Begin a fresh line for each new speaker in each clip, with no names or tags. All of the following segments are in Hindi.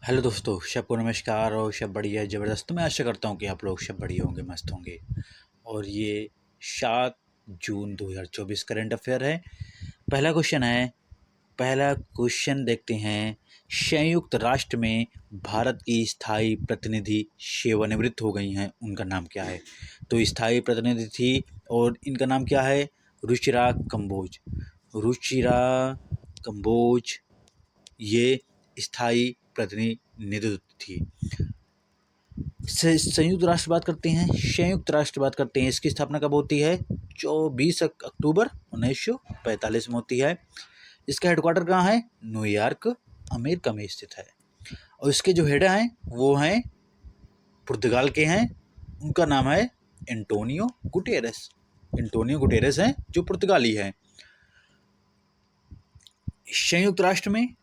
हेलो दोस्तों, सबको नमस्कार और सब बढ़िया ज़बरदस्त। तो मैं आशा करता हूँ कि आप लोग सब बढ़िया होंगे, मस्त होंगे। और ये 7 जून 2024 करंट अफेयर है। पहला क्वेश्चन देखते हैं। संयुक्त राष्ट्र में भारत की स्थायी प्रतिनिधि सेवानिवृत्त हो गई हैं, उनका नाम क्या है? तो स्थायी प्रतिनिधि थी और इनका नाम क्या है? रुचिरा कंबोज। रुचिरा कंबोज ये स्थायी प्रतिनिधित्व थी। संयुक्त राष्ट्र बात करते हैं। इसकी स्थापना कब होती है? 24 अक्टूबर 1945 में होती है। इसका हेडक्वार्टर कहाँ है? न्यूयॉर्क, अमेरिका में स्थित है। और इसके जो हेड हैं वो हैं पुर्तगाल के हैं। उनका नाम है एंटोनियो गुटेरेस। एंटोनियो गुटेरेस हैं जो पुर्तगाली हैं। संयुक्त राष्ट्र में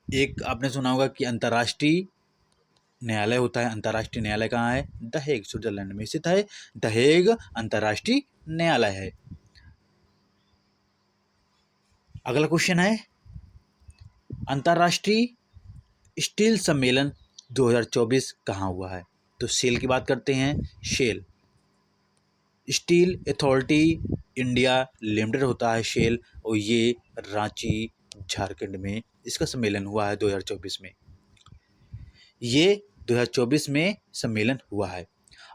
एक आपने सुना होगा कि अंतर्राष्ट्रीय न्यायालय होता है। अंतर्राष्ट्रीय न्यायालय कहाँ है? द हेग, स्विट्जरलैंड में स्थित है। द हेग अंतर्राष्ट्रीय न्यायालय है। अगला क्वेश्चन है, अंतर्राष्ट्रीय स्टील सम्मेलन 2024 कहाँ हुआ है? तो सेल की बात करते हैं। SAIL steel authority India limited होता है शेल, और ये रांची झारखंड में इसका सम्मेलन हुआ है 2024 में। ये 2024 में सम्मेलन हुआ है।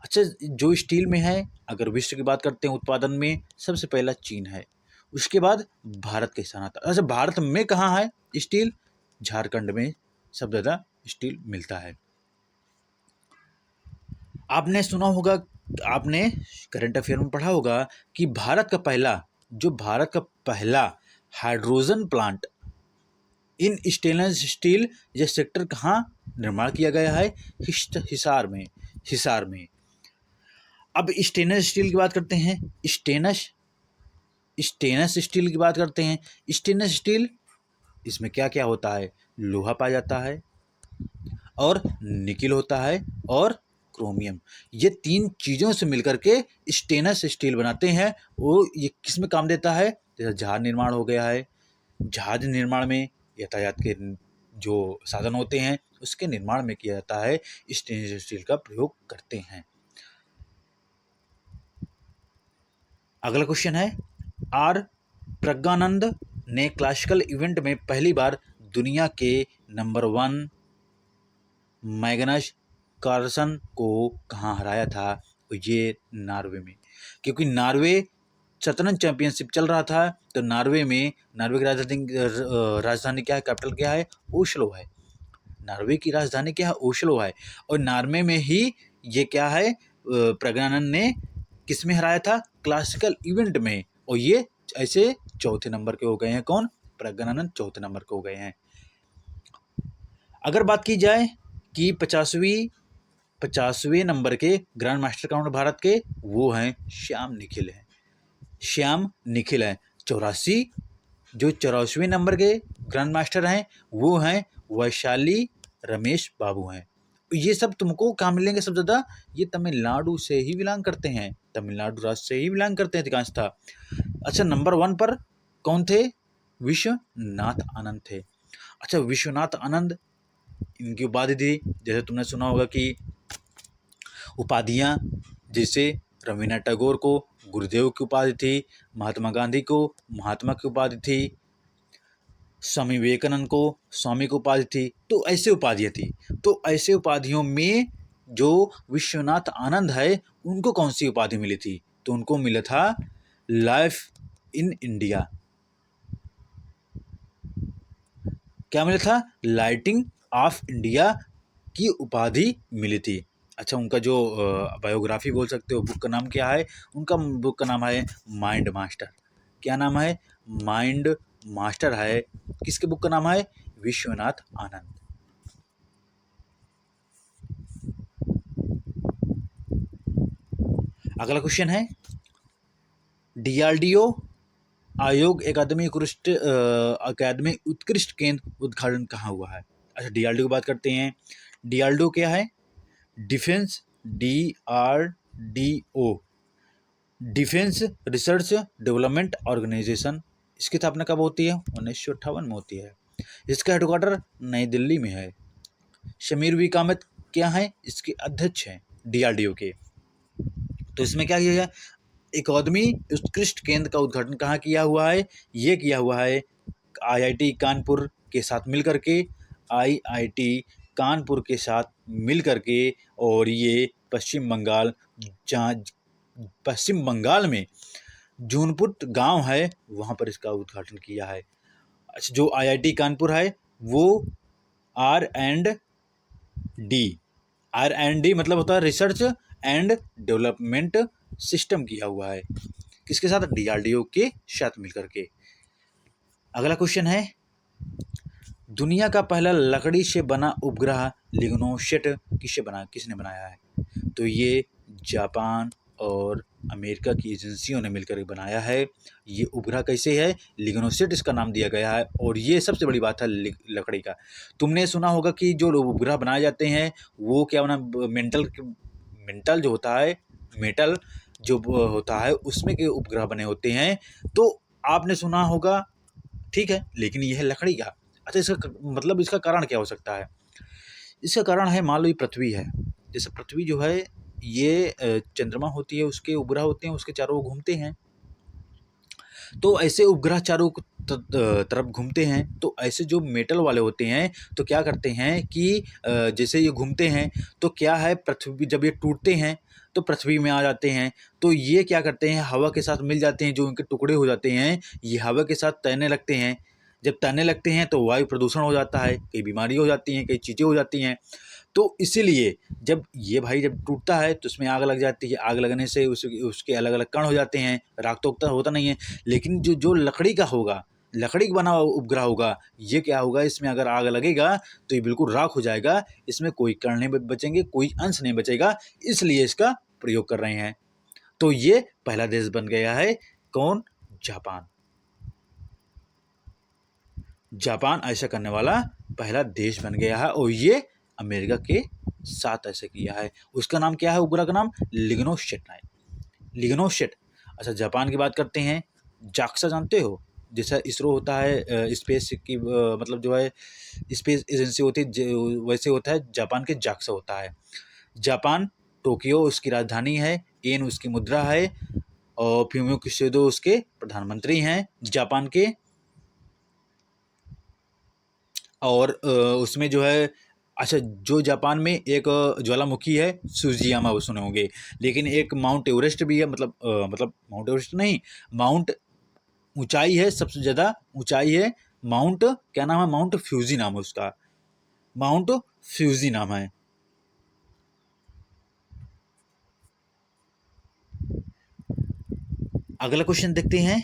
अच्छा, जो स्टील में है, अगर विश्व की बात करते हैं उत्पादन में, सबसे पहला चीन है, उसके बाद भारत के स्थान आता है। अच्छा, भारत में कहाँ है स्टील? झारखंड में सबसे ज़्यादा स्टील मिलता है। आपने सुना होगा, आपने करंट अफेयर में पढ़ा होगा कि भारत का पहला hydrogen plant in stainless steel ये सेक्टर कहाँ निर्माण किया गया है? हिसार में। अब स्टेनलेस स्टील की बात करते हैं। स्टेनलेस स्टील की बात करते हैं। स्टेनलेस स्टील, इसमें क्या क्या होता है? लोहा पाया जाता है और निकिल होता है और क्रोमियम। ये तीन चीज़ों से मिलकर के स्टेनलेस स्टील बनाते हैं। वो ये किस में काम देता है? जैसे जहाज निर्माण हो गया है, जहाज निर्माण में यातायात के जो साधन होते हैं उसके निर्माण में किया जाता है, स्टेनलेस स्टील का प्रयोग करते हैं। अगला क्वेश्चन है, आर प्रज्ञानंद ने क्लासिकल इवेंट में पहली बार दुनिया के नंबर 1 मैग्नस कार्लसन को कहाँ हराया था? ये नॉर्वे में। क्योंकि नॉर्वे शतरंज चैंपियनशिप चल रहा था, तो नॉर्वे की राजधानी क्या है? कैपिटल क्या है? ओस्लो है। नॉर्वे की राजधानी क्या है? ओस्लो है। और नॉर्वे में ही ये क्या है, प्रज्ञानंद ने किस में हराया था? क्लासिकल इवेंट में। और ये ऐसे चौथे नंबर के हो गए हैं। कौन? प्रज्ञानंद चौथे नंबर के हो गए हैं। अगर बात की जाए कि 50वें नंबर के ग्रैंड मास्टर कौन भारत के? वो हैं श्याम निखिल हैं। श्याम निखिल हैं। 84वें नंबर के ग्रैंड मास्टर हैं वो हैं वैशाली रमेश बाबू हैं। ये सब तुमको कहाँ मिलेंगे सबसे ज़्यादा? ये तमिलनाडु से ही बिलोंग करते हैं, तमिलनाडु राज्य से ही बिलोंग करते हैं अधिकांशतः। अच्छा, नंबर 1 पर कौन थे? विश्वनाथ आनंद थे। अच्छा, विश्वनाथ आनंद, इनकी उपाधि थी, जैसे तुमने सुना होगा कि उपाधियाँ, जैसे रवीन्द्रनाथ टैगोर को गुरुदेव की उपाधि थी, महात्मा गांधी को महात्मा की उपाधि थी, स्वामी विवेकानंद को स्वामी की उपाधि थी। तो ऐसे उपाधियाँ थी। तो ऐसे उपाधियों में जो विश्वनाथ आनंद है उनको कौन सी उपाधि मिली थी? तो उनको मिला था लाइफ इन इंडिया। क्या मिला था? लाइटिंग ऑफ इंडिया की उपाधि मिली थी। अच्छा, उनका जो बायोग्राफी बोल सकते हो, बुक का नाम क्या है? उनका बुक का नाम है माइंड मास्टर। क्या नाम है? माइंड मास्टर है। किसके बुक का नाम है? विश्वनाथ आनंद। अगला क्वेश्चन है, डीआरडीओ आयोग अकादमी उत्कृष्ट केंद्र उद्घाटन कहाँ हुआ है? अच्छा, डीआरडीओ की बात करते हैं। डीआरडीओ क्या है? Defence, DRDO, defence research development organisation. इसकी स्थापना कब होती है? 1958 में होती है। इसका हेडक्वार्टर नई दिल्ली में है। शमीर उर कामत क्या हैं, इसके अध्यक्ष हैं DRDO के। तो इसमें क्या किया गया, एकेडमी उत्कृष्ट केंद्र का उद्घाटन कहाँ किया हुआ है, ये किया हुआ है IIT कानपुर के साथ मिल करके, IIT कानपुर के साथ मिल करके। और ये पश्चिम बंगाल, जहाँ पश्चिम बंगाल में जूनपुर गांव है, वहाँ पर इसका उद्घाटन किया है। अच्छा, जो IIT कानपुर है वो R&D मतलब होता है रिसर्च एंड डेवलपमेंट सिस्टम किया हुआ है, किसके साथ, DRDO के साथ मिलकर के। अगला क्वेश्चन है, दुनिया का पहला लकड़ी से बना उपग्रह लिग्नोसेट किसने बनाया है। तो ये जापान और अमेरिका की एजेंसियों ने मिलकर बनाया है। ये उपग्रह कैसे है, लिग्नोसेट इसका नाम दिया गया है। और ये सबसे बड़ी बात है लकड़ी का। तुमने सुना होगा कि जो उपग्रह बनाए जाते हैं वो क्या बना, मेंटल जो होता है, मेटल जो होता है उसमें के उपग्रह बने होते हैं। तो आपने सुना होगा, ठीक है, लेकिन यह है लकड़ी का। अच्छा, इसका मतलब इसका कारण क्या हो सकता है। इसका कारण है, मान लो ये पृथ्वी है, जैसे पृथ्वी जो है ये चंद्रमा होती है, उसके उपग्रह होते हैं, उसके चारों ओर घूमते हैं। तो ऐसे उपग्रह चारों तरफ घूमते हैं। तो ऐसे जो मेटल वाले होते हैं तो क्या करते हैं कि जैसे ये घूमते हैं तो क्या है, पृथ्वी जब ये टूटते हैं तो पृथ्वी में आ जाते हैं। तो ये क्या करते हैं, हवा के साथ मिल जाते हैं, जो इनके टुकड़े हो जाते हैं ये हवा के साथ तैरने लगते हैं। जब तैरने लगते हैं तो वायु प्रदूषण हो जाता है, कई बीमारी हो जाती हैं, कई चीज़ें हो जाती हैं। तो इसीलिए जब ये भाई जब टूटता है तो उसमें आग लग जाती है, आग लगने से उसके अलग अलग कण हो जाते हैं, राख तो होता नहीं है। लेकिन जो जो लकड़ी का होगा, लकड़ी का बना हुआ उपग्रह होगा, ये क्या होगा, इसमें अगर आग लगेगा तो ये बिल्कुल राख हो जाएगा, इसमें कोई कण नहीं बचेंगे, कोई अंश नहीं बचेगा। इसलिए इसका प्रयोग कर रहे हैं। तो ये पहला देश बन गया है, कौन, जापान। जापान ऐसा करने वाला पहला देश बन गया है। और ये अमेरिका के साथ ऐसे किया है। उसका नाम क्या है, उपग्रह का नाम लिग्नोसेट है, लिग्नोसेट। अच्छा, जापान की बात करते हैं, जाक्सा जानते हो, जैसा इसरो होता है स्पेस की मतलब जो है स्पेस एजेंसी होती है, वैसे होता है जापान के जाक्सा होता है। जापान, टोक्यो उसकी राजधानी है, येन उसकी मुद्रा है, और फ्यूमियो किशिदा उसके प्रधानमंत्री हैं जापान के। और उसमें जो है, अच्छा, जो जापान में एक ज्वालामुखी है सुजियामा, वो सुने होंगे। लेकिन एक माउंट एवरेस्ट भी है, मतलब माउंट एवरेस्ट नहीं, माउंट ऊंचाई है, सबसे ज़्यादा ऊंचाई है माउंट, क्या नाम है, माउंट फ्यूजी नाम है उसका, माउंट फ्यूजी नाम है। अगला क्वेश्चन देखते हैं,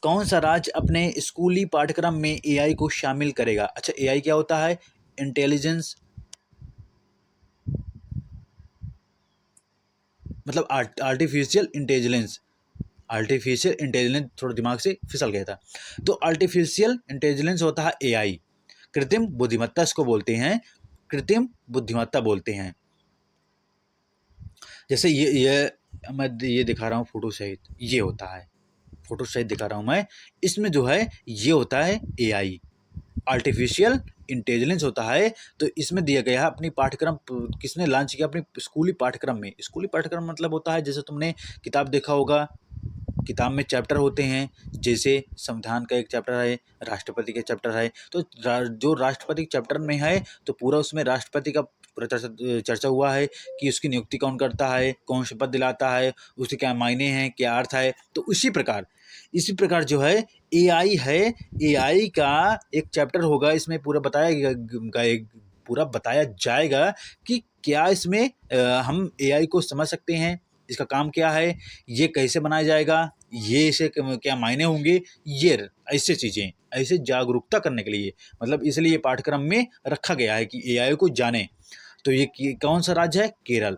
कौन सा राज्य अपने स्कूली पाठ्यक्रम में AI को शामिल करेगा। अच्छा, AI क्या होता है, इंटेलिजेंस, मतलब आर्टिफिशियल इंटेलिजेंस। आर्टिफिशियल इंटेलिजेंस थोड़ा दिमाग से फिसल गया था। तो आर्टिफिशियल इंटेलिजेंस होता है AI, कृत्रिम बुद्धिमत्ता इसको बोलते हैं, कृत्रिम बुद्धिमत्ता बोलते हैं। जैसे ये मैं ये दिखा रहा हूँ फोटो सहित, ये होता है, फोटो सहित दिखा रहा हूँ मैं, इसमें जो है ये होता है AI, आर्टिफिशियल इंटेलिजेंस होता है। तो इसमें दिया गया है अपनी पाठ्यक्रम, किसने लॉन्च किया अपनी स्कूली पाठ्यक्रम में। स्कूली पाठ्यक्रम मतलब होता है, जैसे तुमने किताब देखा होगा, किताब में चैप्टर होते हैं, जैसे संविधान का एक चैप्टर है, राष्ट्रपति का चैप्टर है। तो जो राष्ट्रपति के चैप्टर में है तो पूरा उसमें राष्ट्रपति का पूरा चर्चा हुआ है कि उसकी नियुक्ति कौन करता है, कौन शपथ दिलाता है, उसके क्या मायने हैं, क्या अर्थ है। तो इसी प्रकार जो है AI है, AI का एक चैप्टर होगा, इसमें पूरा पूरा बताया जाएगा कि क्या इसमें हम AI को समझ सकते हैं, इसका काम क्या है, ये कैसे बनाया जाएगा, ये इसे क्या मायने होंगे, ये ऐसे चीज़ें, ऐसे जागरूकता करने के लिए, मतलब इसलिए ये पाठ्यक्रम में रखा गया है कि AI को जाने। तो ये कौन सा राज्य है, केरल,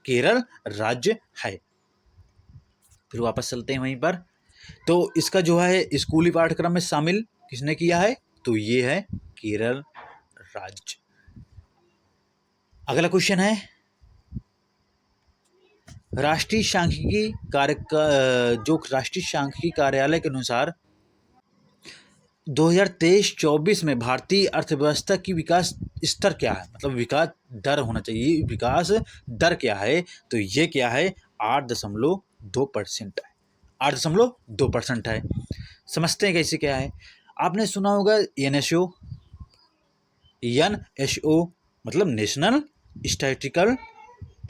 केरल राज्य है। फिर वापस चलते हैं वहीं पर। तो इसका जो है स्कूली पाठ्यक्रम में शामिल किसने किया है, तो ये है केरल राज्य। अगला क्वेश्चन है, राष्ट्रीय सांख्यिकी कार्यालय के अनुसार 2023-24 में भारतीय अर्थव्यवस्था की विकास स्तर क्या है, मतलब विकास दर होना चाहिए, विकास दर क्या है, तो ये क्या है 8.2% है, 8.2% है। समझते हैं कैसे क्या है। आपने सुना होगा एनएसओ, एनएसओ मतलब नेशनल स्टैटिस्टिकल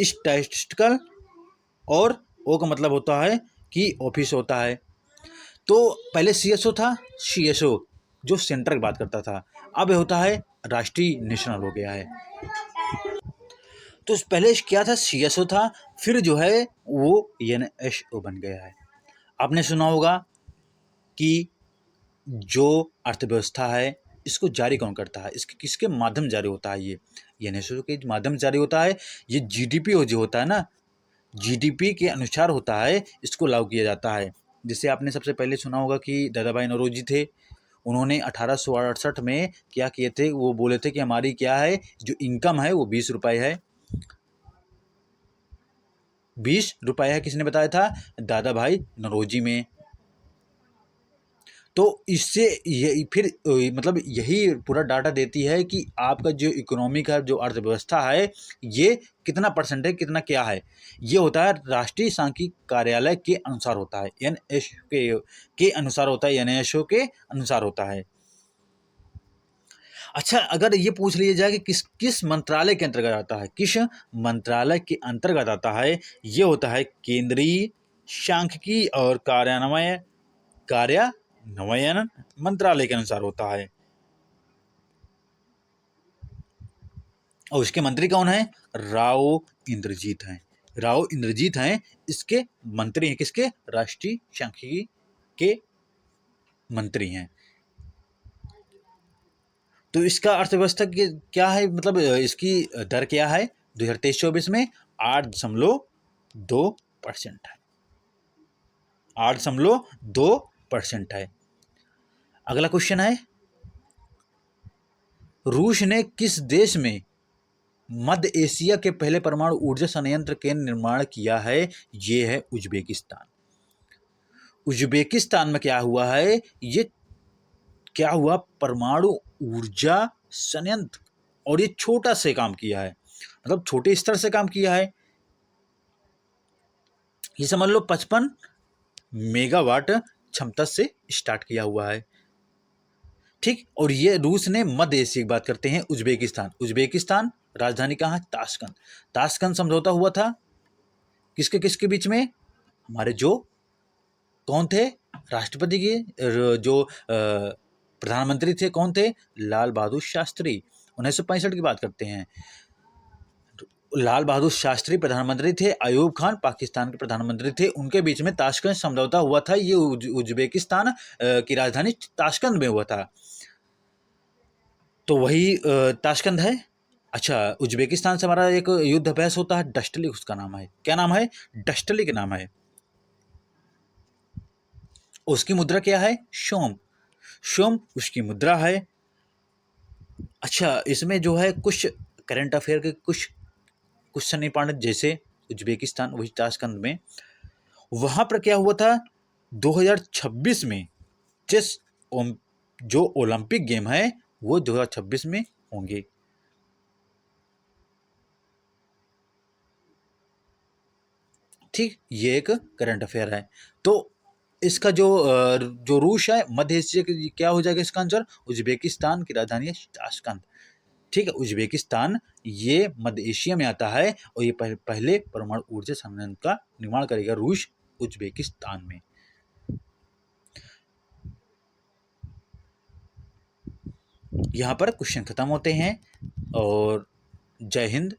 स्टैटिस्टिकल, और ओ का मतलब होता है कि ऑफिस होता है। तो पहले सीएसओ था, सीएसओ जो सेंटर की बात करता था, अब ये होता है राष्ट्रीय नेशनल हो गया है। तो पहले क्या था, सीएसओ था, फिर जो है वो एनएसओ बन गया है। आपने सुना होगा कि जो अर्थव्यवस्था है इसको जारी कौन करता है, इसके किसके माध्यम जारी होता है, ये एनएसओ के माध्यम जारी होता है। ये जीडीपी जो होता है ना, जीडीपी के अनुसार होता है, इसको लागू किया जाता है। जैसे आपने सबसे पहले सुना होगा कि दादा भाई नौरोजी थे, उन्होंने 1868 में क्या किए थे, वो बोले थे कि हमारी क्या है जो इनकम है वो 20 रुपये है। 20 रुपये है, किसने बताया था, दादा भाई नौरोजी में। तो इससे ये फिर मतलब यही पूरा डाटा देती है कि आपका जो इकोनॉमी का जो अर्थव्यवस्था है ये कितना परसेंट है, कितना क्या है। ये होता है राष्ट्रीय सांख्यिकी कार्यालय के अनुसार होता है, एनएस के अनुसार होता है, एनएसओ के अनुसार होता है। अच्छा, अगर ये पूछ लिया जाए कि किस किस मंत्रालय के अंतर्गत आता है, किस मंत्रालय के अंतर्गत आता है, ये होता है केंद्रीय सांख्यिकी और कार्यान्वयन मंत्रालय के अनुसार होता है। और उसके मंत्री कौन है, राव इंद्रजीत हैं। राव इंद्रजीत हैं इसके मंत्री हैं, किसके, राष्ट्रीय सांख्यिकी के मंत्री हैं। तो इसका अर्थव्यवस्था क्या है, मतलब इसकी दर क्या है 2023-24 में 8.2% है, 8.2% है। अगला क्वेश्चन है, रूस ने किस देश में मध्य एशिया के पहले परमाणु ऊर्जा संयंत्र के निर्माण किया है, ये है उज्बेकिस्तान। उज्बेकिस्तान में क्या हुआ है, ये क्या हुआ, परमाणु ऊर्जा संयंत्र, और ये छोटा से काम किया है, मतलब छोटे स्तर से काम किया है। ये समझ लो 55 मेगावाट क्षमता से स्टार्ट किया हुआ है, ठीक। और ये रूस ने मध्य एशिया की बात करते हैं, उज्बेकिस्तान, उज्बेकिस्तान राजधानी कहाँ है, ताशकंद। ताशकंद समझौता हुआ था किसके किसके बीच में, हमारे जो कौन थे राष्ट्रपति के जो प्रधानमंत्री थे, कौन थे, लाल बहादुर शास्त्री, 1965 की बात करते हैं। लाल बहादुर शास्त्री प्रधानमंत्री थे, अयूब खान पाकिस्तान के प्रधानमंत्री थे, उनके बीच में ताशकंद समझौता हुआ था। ये उज्बेकिस्तान की राजधानी ताशकंद में हुआ था, तो वही ताशकंद है। अच्छा, उज्बेकिस्तान से हमारा एक युद्ध अभ्यास होता है, डस्टली उसका नाम है, क्या नाम है, डस्टली का नाम है। उसकी मुद्रा क्या है, शोम, शोम उसकी मुद्रा है। अच्छा, इसमें जो है कुछ करंट अफेयर के कुछ क्वेश्चन इंपॉर्टेंट, जैसे उज्बेकिस्तान वही ताशकंद में, वहाँ पर क्या हुआ था 2026 में चेस जो ओलंपिक गेम है वो 2026 में होंगे। ठीक, ये एक करंट अफेयर है। तो इसका जो रूस है मध्य एशिया की, क्या हो जाएगा इसका आंसर, उज्बेकिस्तान की राजधानी है ताशकंद। ठीक है, उज्बेकिस्तान ये मध्य एशिया में आता है, और ये पहले परमाणु ऊर्जा संयंत्र का निर्माण करेगा रूस उज्बेकिस्तान में। यहाँ पर क्वेश्चन खत्म होते हैं, और जय हिंद,